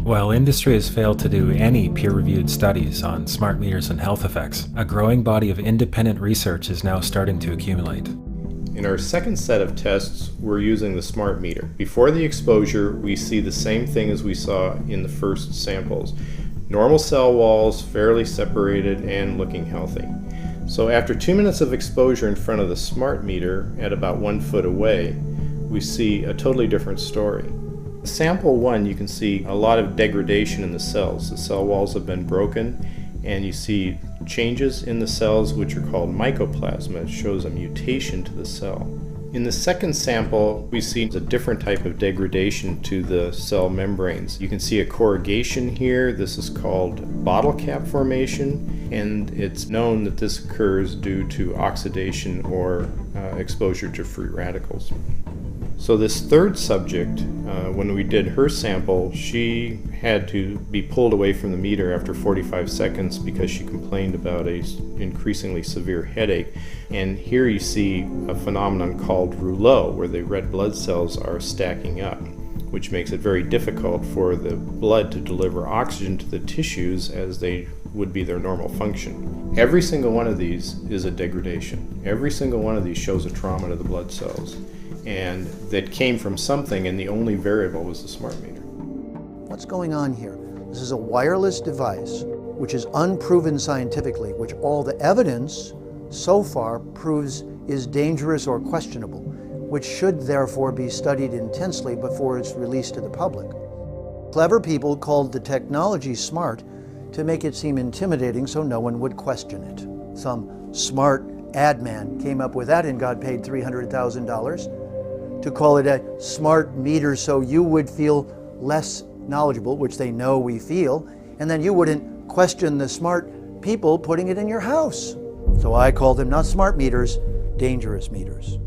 While industry has failed to do any peer-reviewed studies on smart meters and health effects, a growing body of independent research is now starting to accumulate. In our second set of tests, we're using the smart meter. Before the exposure, we see the same thing as we saw in the first samples. Normal cell walls, fairly separated and looking healthy. So after 2 minutes of exposure in front of the smart meter at about 1 foot away, we see a totally different story. Sample 1, you can see a lot of degradation in the cells. The cell walls have been broken, and you see changes in the cells which are called mycoplasma. It shows a mutation to the cell. In the second sample, we see a different type of degradation to the cell membranes. You can see a corrugation here. This is called bottle cap formation, and it's known that this occurs due to oxidation or exposure to free radicals. So this third subject, when we did her sample, she had to be pulled away from the meter after 45 seconds because she complained about an increasingly severe headache. And here you see a phenomenon called rouleau, where the red blood cells are stacking up, which makes it very difficult for the blood to deliver oxygen to the tissues as they would be their normal function. Every single one of these is a degradation. Every single one of these shows a trauma to the blood cells. And that came from something, and the only variable was the smart meter. What's going on here? This is a wireless device which is unproven scientifically, which all the evidence so far proves is dangerous or questionable, which should therefore be studied intensely before it's released to the public. Clever people called the technology smart to make it seem intimidating so no one would question it. Some smart ad man came up with that and got paid $300,000 to call it a smart meter so you would feel less knowledgeable, which they know we feel, and then you wouldn't question the smart people putting it in your house. So I call them not smart meters, dangerous meters.